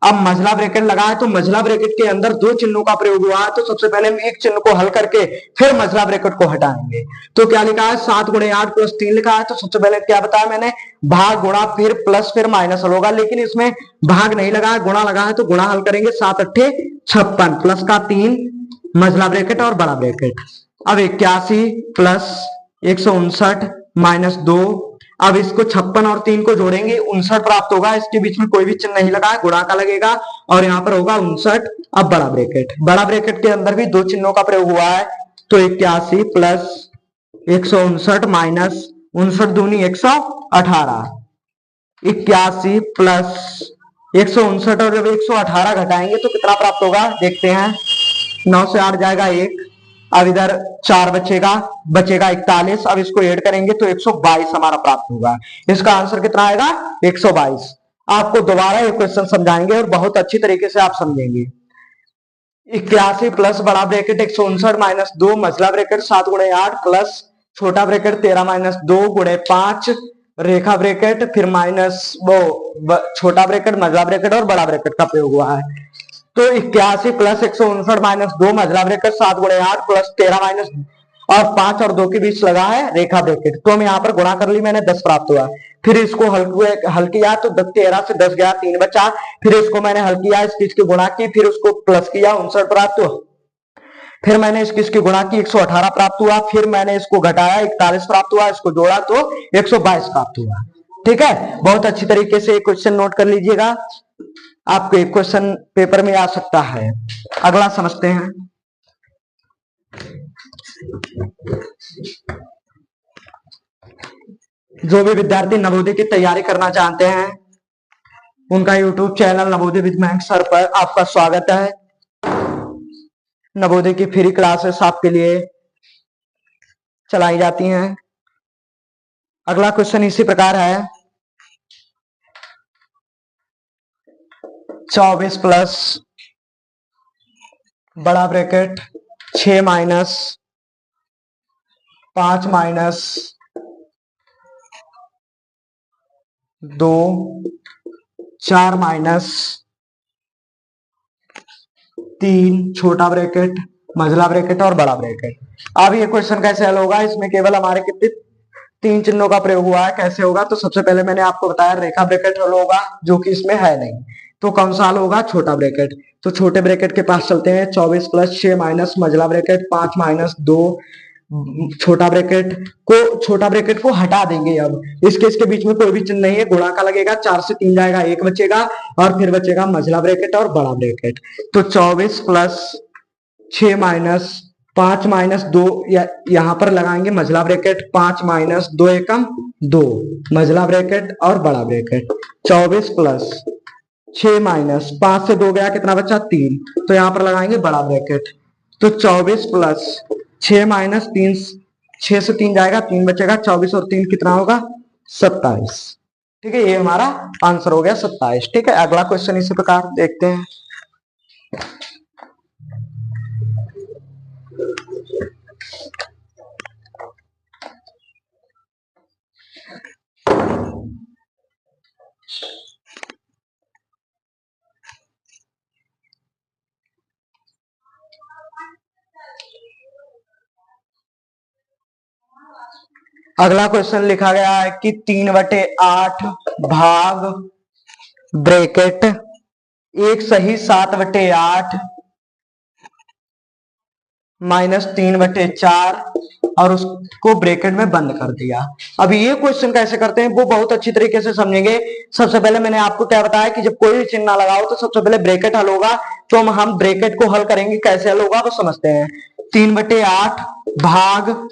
अब मझला ब्रैकेट लगा है तो मझला ब्रैकेट के अंदर दो चिन्हों का प्रयोग हुआ है। तो सबसे पहले हम एक चिन्ह को हल करके फिर मझला ब्रैकेट को हटाएंगे। तो क्या लिखा है 7 गुणे 8 प्लस 3 लिखा है। तो सबसे पहले क्या बताया मैंने भाग गुणा फिर प्लस फिर माइनस हल होगा, लेकिन इसमें भाग नहीं लगा है गुणा लगा है। तो गुणा हल करेंगे 7 अट्ठे 56 प्लस का 3 मझला ब्रैकेट और बड़ा ब्रैकेट। अब 81 प्लस 159 माइनस 2, अब इसको 56 और 3 को जोड़ेंगे 59 प्राप्त होगा। इसके बीच में कोई भी चिन्ह नहीं लगा है, गुणा का लगेगा और यहाँ पर होगा 59। अब बड़ा ब्रैकेट के अंदर भी दो चिन्हों का प्रयोग हुआ है। तो 81 प्लस 159 माइनस 59 दूनी 118, 81 प्लस 159 और जब 118 घटाएंगे तो कितना प्राप्त होगा देखते हैं। 9 से 8 जाएगा 1, अब इधर 4 बचेगा 41। अब इसको ऐड करेंगे तो 122 हमारा प्राप्त होगा। इसका आंसर कितना आएगा 122। आपको दोबारा ये क्वेश्चन समझाएंगे और बहुत अच्छी तरीके से आप समझेंगे। 81 प्लस बड़ा ब्रैकेट 159 माइनस 2 मझला ब्रैकेट 7 गुणे 8 प्लस छोटा ब्रैकेट 13 माइनस 2 गुणे 5 रेखा ब्रैकेट फिर माइनस वो छोटा ब्रैकेट मझला ब्रैकेट और बड़ा ब्रैकेट का प्रयोग हुआ है। तो 81 प्लस 159 माइनस 2 मझला ब्रैकेट 7 गुणे 8 प्लस 13 माइनस और 5 और 2 के बीच लगा है रेखा ब्रैकेट। तो हम यहाँ पर गुणा कर ली मैंने 10 प्राप्त हुआ। फिर इसको हल किया तो 13 से 10 गया 3 बचा। फिर इसको मैंने हल किया इस चीज की गुणा की फिर उसको प्लस किया 59 प्राप्त हुआ। फिर मैंने इसकी गुणा की 118 प्राप्त हुआ। फिर मैंने इसको घटाया 41 प्राप्त हुआ। इसको जोड़ा तो 122 प्राप्त हुआ। ठीक है, बहुत अच्छी तरीके से क्वेश्चन नोट कर लीजिएगा, आपको एक क्वेश्चन पेपर में आ सकता है। अगला समझते हैं। जो भी विद्यार्थी नवोदय की तैयारी करना चाहते हैं उनका YouTube channel Navodaya with Mayank sir पर आपका स्वागत है। नवोदय की फ्री क्लासेस आपके लिए चलाई जाती हैं। अगला क्वेश्चन इसी प्रकार है 24 प्लस बड़ा ब्रैकेट 6 माइनस 5 माइनस 2 4 माइनस 3 छोटा ब्रैकेट मझला ब्रैकेट और बड़ा ब्रैकेट। अब ये क्वेश्चन कैसे हल होगा, इसमें केवल हमारे कितने 3 चिन्हों का प्रयोग हुआ है। कैसे होगा, तो सबसे पहले मैंने आपको बताया रेखा ब्रैकेट हल होगा जो कि इसमें है नहीं। तो कौन सा हल होगा छोटा ब्रैकेट। तो छोटे ब्रैकेट के पास चलते हैं। 24 प्लस 6 माइनस मझला ब्रैकेट 5 माइनस 2 छोटा ब्रैकेट को हटा देंगे। अब इसके बीच में कोई भी चिन्ह नहीं है, गुणा का लगेगा 4 से 3 जाएगा 1 बचेगा और फिर बचेगा मझला ब्रैकेट और बड़ा ब्रैकेट। तो 24 प्लस 6 माइनस 5 माइनस 2 यहां पर लगाएंगे मझला ब्रैकेट 5 माइनस 2 एकम 2 मझला ब्रैकेट और बड़ा ब्रैकेट। 24 प्लस 6 माइनस 5 से 2 गया कितना बचा 3, तो यहां पर लगाएंगे बड़ा ब्रैकेट। तो 24 प्लस 6 माइनस 3, 6 से 3 जाएगा 3 बचेगा 24 और 3 कितना होगा 27। ठीक है, ये हमारा आंसर हो गया 27। ठीक है, अगला क्वेश्चन इसी प्रकार देखते हैं। अगला क्वेश्चन लिखा गया है कि 3/8 भाग ब्रैकेट एक सही 7/8 -3/4 और उसको ब्रैकेट में बंद कर दिया। अब ये क्वेश्चन कैसे करते हैं वो बहुत अच्छी तरीके से समझेंगे। सबसे पहले मैंने आपको क्या बताया कि जब कोई भी चिन्ह ना लगाओ तो सबसे पहले ब्रैकेट हल होगा, तो हम ब्रैकेट को हल करेंगे। कैसे हल होगा वो समझते हैं। 3/8 भाग,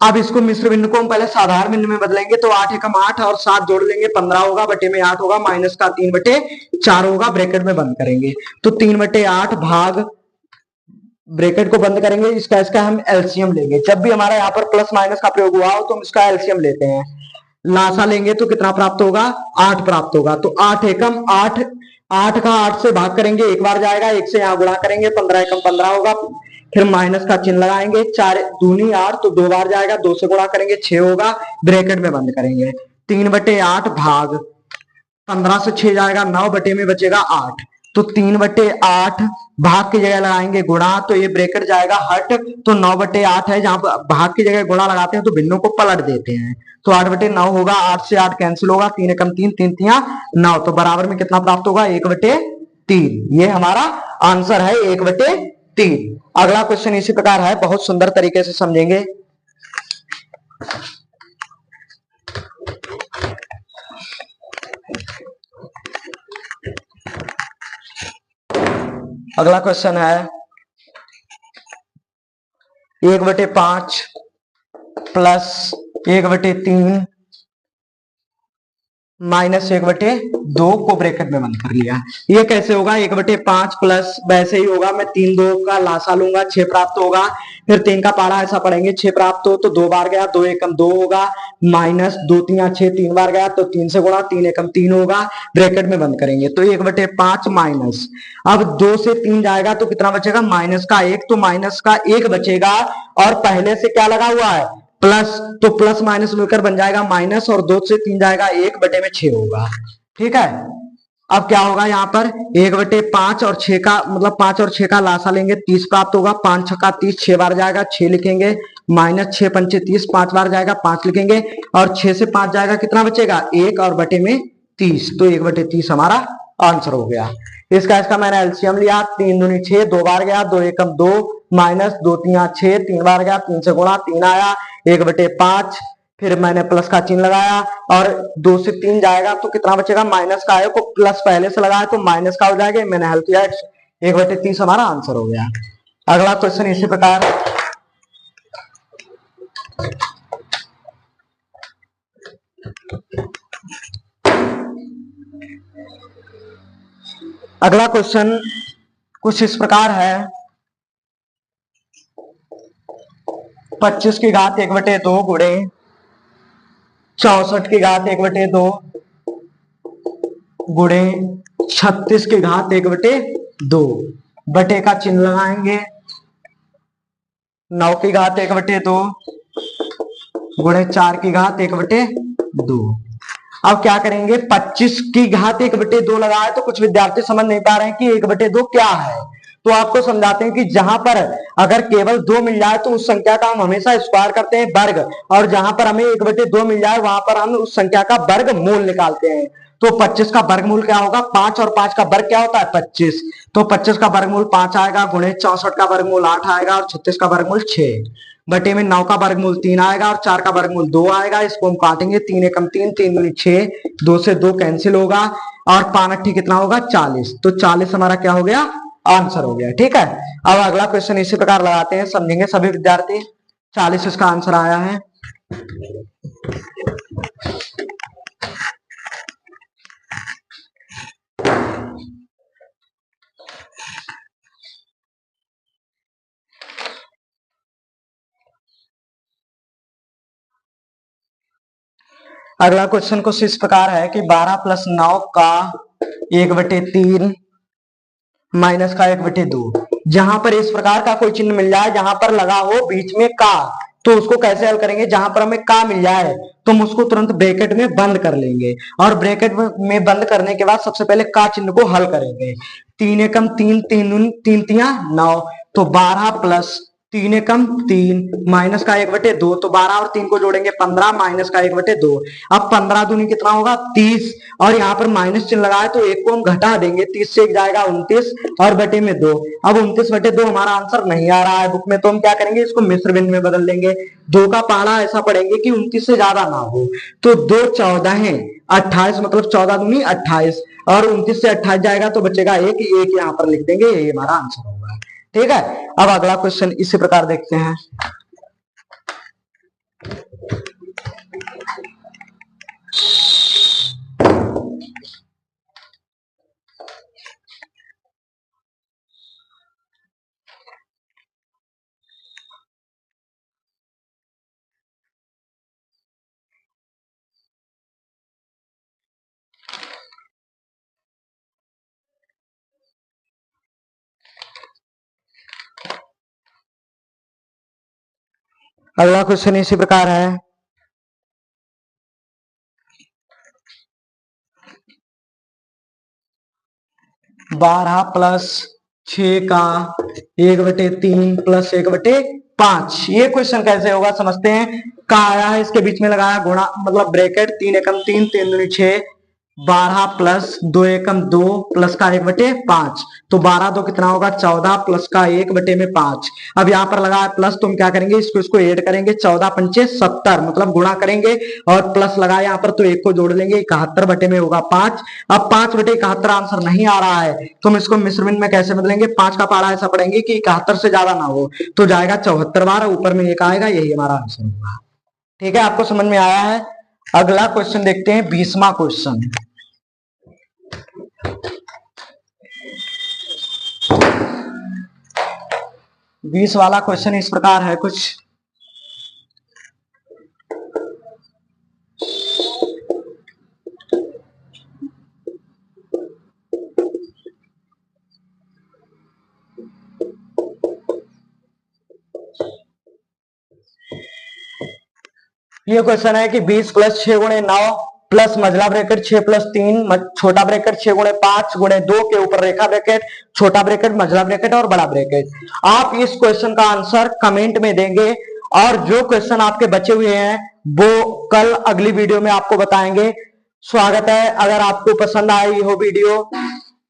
अब इसको मिश्र बिंदु को हम पहले साधारण बिंदु में बदलेंगे तो 8 एकम 8 और 7 जोड़ लेंगे 15 होगा, बटे में 8 होगा, माइनस का 3/4 होगा, ब्रैकेट में बंद करेंगे तो 3/8 भाग, ब्रैकेट को बंद करेंगे, इसका हम एलसीएम लेंगे। जब भी हमारा यहाँ पर प्लस माइनस का प्रयोग हुआ हो तो हम इसका एलसीएम लेते हैं। लासा लेंगे तो कितना प्राप्त होगा? 8 प्राप्त होगा। तो 8 एकम 8, 8 का 8 से भाग करेंगे, एक बार जाएगा, एक से यहाँ गुणा करेंगे, 15 एकम 15 होगा, फिर माइनस का चिन्ह लगाएंगे, 4 दूनी 8 तो 2 बार जाएगा, 2 से गुणा करेंगे 6 होगा, ब्रैकेट में बंद करेंगे। 3/8 भाग 15 से 6 जाएगा 9, बटे में बचेगा 8, तो 3/8 भाग की जगह लगाएंगे गुणा, तो ये ब्रैकेट जाएगा हट, तो 9/8 है, जहां पर भाग की जगह गुणा लगाते हैं तो भिन्नों को पलट देते हैं, तो 8/9 होगा, 8 से 8 कैंसिल होगा, 3 एकम 3, 3 तिया 9, तो बराबर में कितना प्राप्त होगा? 1/3। ये हमारा आंसर है 1/3। अगला क्वेश्चन इसी प्रकार है, बहुत सुंदर तरीके से समझेंगे। अगला क्वेश्चन है 1/5 प्लस 1/3 -1/2 को ब्रैकेट में बंद कर लिया। ये कैसे होगा? 1/5 प्लस, वैसे ही होगा, मैं 3 2 का लासा लूंगा, 6 प्राप्त होगा, फिर 3 का पारा ऐसा पढ़ेंगे, 6 प्राप्त हो तो 2 बार गया, 2 एकम 2 होगा, माइनस 2 तिया 6, 3 बार गया तो 3 से गुणा, 3 एकम 3 होगा, ब्रैकेट में बंद करेंगे तो 1/5 माइनस, अब 2 से 3 जाएगा तो कितना बचेगा? माइनस का 1, तो माइनस का 1 बचेगा, और पहले से क्या लगा हुआ है? प्लस, तो प्लस माइनस मिलकर बन जाएगा माइनस, और 2 से 3 जाएगा 1, बटे में 6 होगा। ठीक है, अब क्या होगा यहाँ पर? 1/5 और 6 का मतलब 5 और 6 का लासा लेंगे, 30 प्राप्त होगा, 5 6 का 30, 6 बार जाएगा, 6 लिखेंगे, माइनस 6 पंचे 30, 5 बार जाएगा, 5 लिखेंगे, और 6 से 5 जाएगा, कितना बचेगा? 1, और बटे में 30, तो 1/30 हमारा आंसर हो गया। इसका मैंने एलसीएम लिया, 3 दूनी 6, 2 बार गया, 2 एकम 2, माइनस 2 तिया 6, 3 बार गया, 3 से गुणा, 3 आया, 1/5, फिर मैंने प्लस का चिन्ह लगाया, और 2 से 3 जाएगा तो कितना बचेगा? माइनस का है, को प्लस पहले से लगाया तो माइनस का हो जाएगा, मैंने हल किया, 1/30 हमारा आंसर हो गया। अगला क्वेश्चन इसी प्रकार, अगला क्वेश्चन कुछ इस प्रकार है, 25 की घात 1/2 गुणे 64 की घात 1/2 गुणे 36 की घात 1/2, बटे का चिन्ह लगाएंगे, 9 की घात 1/2 गुणे 4 की घात 1/2। अब क्या करेंगे? 25 की घात 1/2 लगाए तो कुछ विद्यार्थी समझ नहीं पा रहे हैं कि 1/2 क्या है, तो आपको समझाते हैं कि जहां पर अगर केवल 2 मिल जाए तो उस संख्या का हम हमेशा स्क्वायर करते हैं, वर्ग, और जहां पर हमें 1/2 मिल जाए वहां पर हम उस संख्या का वर्ग मूल निकालते हैं। तो 25 का वर्गमूल क्या होगा? 5, और 5 का वर्ग क्या होता है? 25, तो 25 का वर्गमूल 5 आएगा, गुणे 64 का वर्गमूल 8 आएगा, और 36 का वर्गमूल 6, बटे में 9 का वर्गमूल 3 आएगा, और 4 का वर्गमूल 2 आएगा। इसको हम काटेंगे, 3 एकम 3, 3 दूनी 6, 2 से 2 कैंसिल होगा, और 5 कितना होगा? 40, तो 40 हमारा क्या हो गया? आंसर हो गया। ठीक है, अब अगला क्वेश्चन इसी प्रकार लगाते हैं, समझेंगे सभी विद्यार्थी। 40 इसका आंसर आया है। अगला क्वेश्चन कुछ इस प्रकार है कि 12 + 9 का 1/3 माइनस का 1/2, जहां पर इस प्रकार का कोई चिन्ह मिल जाए जहां पर लगा हो बीच में का, तो उसको कैसे हल करेंगे, जहां पर हमें का मिल जाए तुम उसको तुरंत ब्रैकेट में बंद कर लेंगे, और ब्रैकेट में बंद करने के बाद सबसे पहले का चिन्ह को हल करेंगे। 3 एकम 3, 3 तिया 9, तो 12 प्लस 3 एकम 3 माइनस का 1/2, तो 12 और 3 को जोड़ेंगे 15 माइनस का 1/2। अब 15 दूनी कितना होगा 30, और यहाँ पर माइनस चिन्ह लगा है तो 1 को हम घटा देंगे, 30 से 1 जाएगा 29 और बटे में 2। अब 29/2 हमारा आंसर नहीं आ रहा है बुक में, तो हम क्या करेंगे, इसको मिश्र भिन्न में बदल देंगे। 2 का पहाड़ा ऐसा पढ़ेंगे कि 29 से ज्यादा ना हो, तो 2 14 है 28, मतलब 14 दूनी 28, और 29 से 28 जाएगा तो बचेगा 1 यहाँ पर लिख देंगे, ये हमारा आंसर होगा। ठीक है, अब अगला क्वेश्चन इसी प्रकार देखते हैं। अगला क्वेश्चन इसी प्रकार है। 12 प्लस 6 का 1/3 प्लस 1/5, ये क्वेश्चन कैसे होगा समझते हैं। का आया है, इसके बीच में लगाया गुणा, मतलब ब्रैकेट, 3 एकम 3, 3 दूनी 6, 12 प्लस 2 एकम 2 प्लस का 1/5, तो 12 2 कितना होगा 14 प्लस का 1/5। अब यहाँ पर लगा है प्लस, तो हम क्या करेंगे, इसको ऐड करेंगे, 14 पंचे 70, मतलब गुणा करेंगे, और प्लस लगा यहाँ पर तो 1 को जोड़ लेंगे, 71 बटे में होगा 5। अब 5/71 आंसर नहीं आ रहा है, तो हम इसको मिश्र भिन्न में कैसे बदलेंगे, 5 का पहाड़ा ऐसा पढ़ेंगे कि 71 से ज्यादा ना हो, तो जाएगा 74 बार, ऊपर में 1 आएगा, यही हमारा आंसर होगा। ठीक है, आपको समझ में आया है। अगला क्वेश्चन देखते हैं, 20वां क्वेश्चन। 20 वाला क्वेश्चन इस प्रकार है कुछ। ये क्वेश्चन है कि 20 प्लस 6 गुणे 9 प्लस मझला ब्रैकेट 6 प्लस 3 छोटा ब्रैकेट 6 गुणे 5 गुणे 2 के ऊपर रेखा ब्रैकेट, छोटा ब्रैकेट, मझला ब्रैकेट और बड़ा ब्रैकेट। आप इस क्वेश्चन का आंसर कमेंट में देंगे, और जो क्वेश्चन आपके बचे हुए हैं वो कल अगली वीडियो में आपको बताएंगे। स्वागत है, अगर आपको पसंद आई हो वीडियो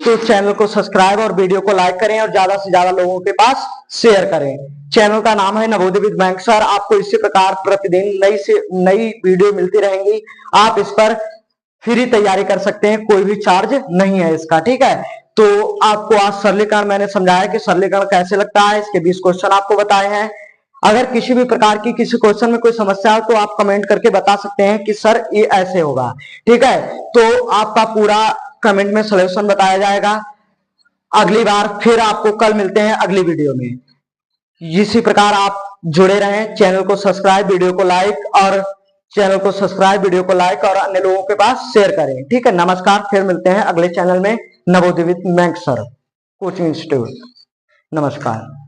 तो चैनल को सब्सक्राइब और वीडियो को लाइक करें, और ज्यादा से ज्यादा लोगों के पास शेयर करें। चैनल का नाम है नवोदय विद बैंक सर। आपको इसी प्रकार प्रतिदिन नई से नई वीडियो मिलती रहेंगी। आप इस पर फ्री तैयारी कर सकते हैं, कोई भी चार्ज नहीं है इसका। ठीक है, तो आपको आज सरलीकरण मैंने समझाया कि सरलीकरण कैसे लगता है, इसके 20 क्वेश्चन आपको बताए हैं। अगर किसी भी प्रकार की किसी क्वेश्चन में कोई समस्या हो तो आप कमेंट करके बता सकते हैं कि सर ये ऐसे होगा। ठीक है, तो आपका पूरा कमेंट में सॉल्यूशन बताया जाएगा अगली बार। फिर आपको कल मिलते हैं अगली वीडियो में। इसी प्रकार आप जुड़े रहें, चैनल को सब्सक्राइब, वीडियो को लाइक, और चैनल को सब्सक्राइब, वीडियो को लाइक और अन्य लोगों के पास शेयर करें। ठीक है, नमस्कार, फिर मिलते हैं अगले चैनल में Navodaya with bank sir coaching institute. नमस्कार।